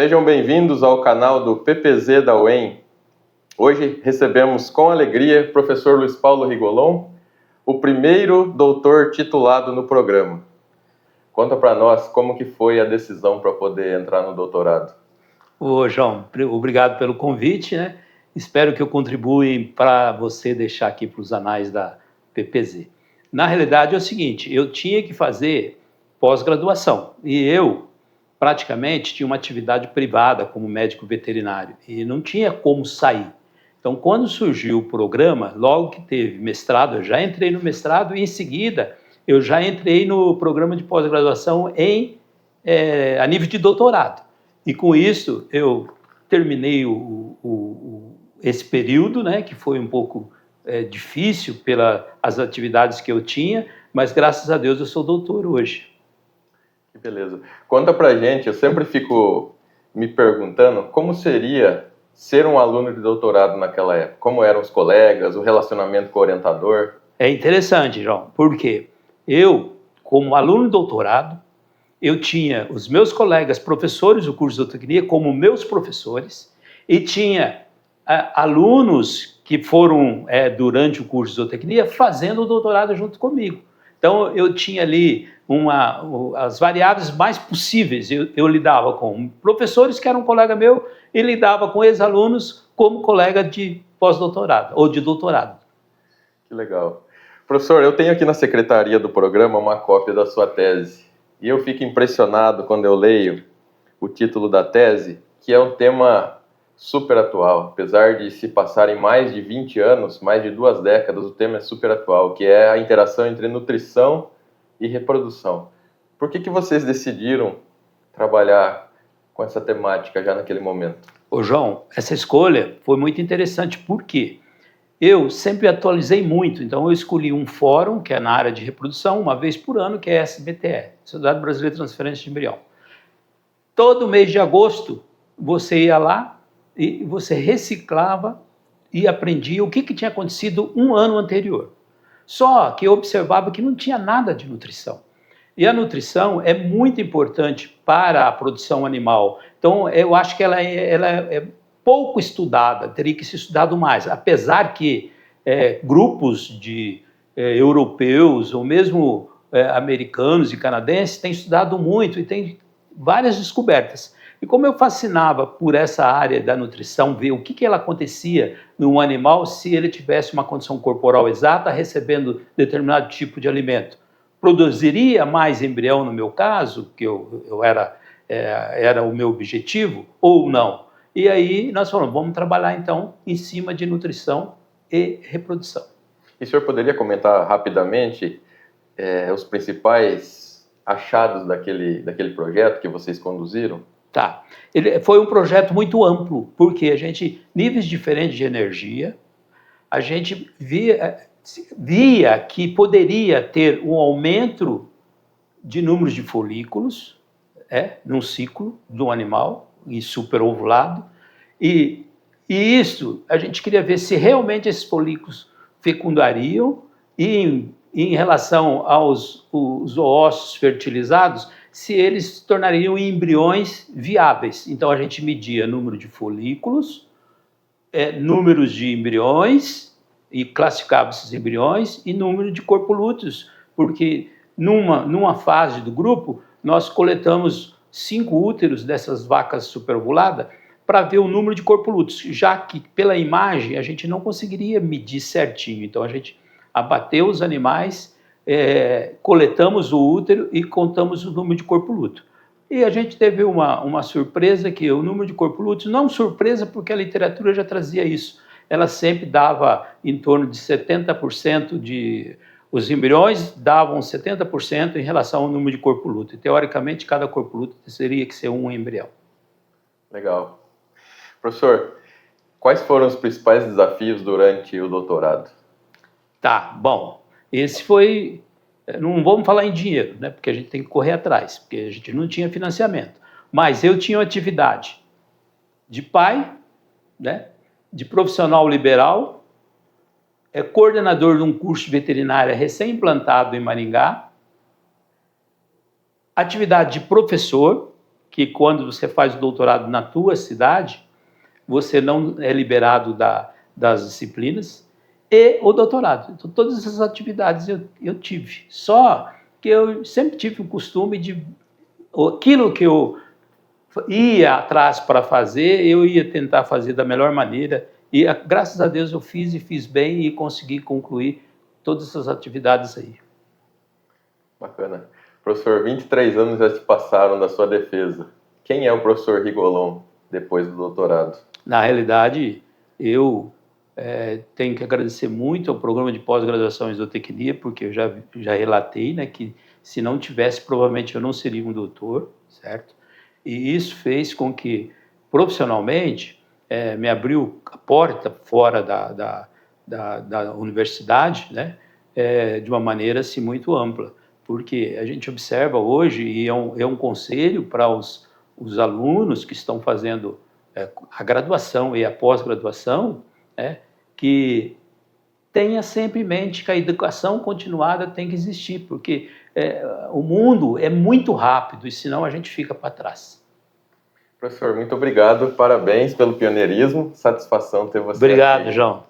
Sejam bem-vindos ao canal do PPZ da UEM. Hoje recebemos com alegria o professor Luiz Paulo Rigolon, o primeiro doutor titulado no programa. Conta para nós como que foi a decisão para poder entrar no doutorado. Ô, João, obrigado pelo convite, né? Espero que eu contribua para você deixar aqui para os anais da PPZ. Na realidade é o seguinte, eu tinha que fazer pós-graduação e eu praticamente tinha uma atividade privada como médico veterinário e não tinha como sair. Então, quando surgiu o programa, logo que teve mestrado, eu já entrei no mestrado e em seguida eu já entrei no programa de pós-graduação a nível de doutorado. E com isso eu terminei esse período, né, que foi um pouco difícil pelas atividades que eu tinha, mas graças a Deus eu sou doutor hoje. Que beleza. Conta pra gente, eu sempre fico me perguntando como seria ser um aluno de doutorado naquela época. Como eram os colegas, o relacionamento com o orientador? É interessante, João, porque eu, como aluno de doutorado, eu tinha os meus colegas professores do curso de zootecnia como meus professores e tinha alunos que foram, durante o curso de zootecnia, fazendo o doutorado junto comigo. Então, eu tinha ali as variáveis mais possíveis. Eu lidava com professores que eram um colega meu e lidava com ex-alunos como colega de pós-doutorado ou de doutorado. Que legal. Professor, eu tenho aqui na secretaria do programa uma cópia da sua tese. E eu fico impressionado quando eu leio o título da tese, que é um tema super atual. Apesar de se passarem mais de 20 anos, mais de 2 décadas, o tema é super atual, que é a interação entre nutrição e reprodução. Por que vocês decidiram trabalhar com essa temática já naquele momento? Ô João, essa escolha foi muito interessante, porque eu sempre atualizei muito, então eu escolhi um fórum, que é na área de reprodução, uma vez por ano, que é a SBTE, Sociedade Brasileira de Transferência de Embrião. Todo mês de agosto, você ia lá e você reciclava e aprendia o que tinha acontecido um ano anterior. Só que eu observava que não tinha nada de nutrição. E a nutrição é muito importante para a produção animal. Então, eu acho que ela é pouco estudada, teria que ser estudado mais, apesar que grupos de europeus ou mesmo americanos e canadenses têm estudado muito e têm várias descobertas. E como eu fascinava por essa área da nutrição, ver o que ela acontecia num animal se ele tivesse uma condição corporal exata, recebendo determinado tipo de alimento. Produziria mais embrião no meu caso, que era o meu objetivo, ou não? E aí nós falamos, vamos trabalhar então em cima de nutrição e reprodução. E o senhor poderia comentar rapidamente os principais achados daquele projeto que vocês conduziram? Tá. Ele foi um projeto muito amplo, porque níveis diferentes de energia, a gente via que poderia ter um aumento de números de folículos, num ciclo do animal, e superovulado, e isso a gente queria ver se realmente esses folículos fecundariam e em relação aos oócitos fertilizados, se eles se tornariam embriões viáveis. Então a gente media número de folículos, números de embriões, e classificava esses embriões, e número de corpolúteos, porque numa fase do grupo, nós coletamos 5 úteros dessas vacas superovuladas para ver o número de corpolúteos, já que pela imagem a gente não conseguiria medir certinho. Então a gente abateu os animais, coletamos o útero e contamos o número de corpolúteo. E a gente teve uma surpresa, que o número de corpolúteos, não surpresa porque a literatura já trazia isso, ela sempre dava em torno de 70% os embriões davam 70% em relação ao número de corpolúteo. Teoricamente, cada corpolúteo teria que ser um embrião. Legal. Professor, quais foram os principais desafios durante o doutorado? Tá, bom, esse foi... Não vamos falar em dinheiro, né? Porque a gente tem que correr atrás, porque a gente não tinha financiamento. Mas eu tinha uma atividade de pai, né? De profissional liberal, coordenador de um curso de veterinária recém-implantado em Maringá, atividade de professor, que quando você faz o doutorado na tua cidade, você não é liberado das disciplinas, e o doutorado. Então, todas essas atividades eu tive. Só que eu sempre tive o costume de... Aquilo que eu ia atrás para fazer, eu ia tentar fazer da melhor maneira. E, graças a Deus, eu fiz e fiz bem e consegui concluir todas essas atividades aí. Bacana. Professor, 23 anos já se passaram da sua defesa. Quem é o professor Rigolon depois do doutorado? Na realidade, eu tenho que agradecer muito ao programa de pós-graduação em zootecnia, porque eu já relatei, né, que se não tivesse, provavelmente eu não seria um doutor, certo? E isso fez com que, profissionalmente, me abriu a porta fora da universidade, né, de uma maneira assim, muito ampla, porque a gente observa hoje, e é um conselho para os alunos que estão fazendo a graduação e a pós-graduação, que tenha sempre em mente que a educação continuada tem que existir, porque o mundo é muito rápido e senão a gente fica para trás. Professor, muito obrigado, parabéns pelo pioneirismo, satisfação ter você Obrigado, aqui. João.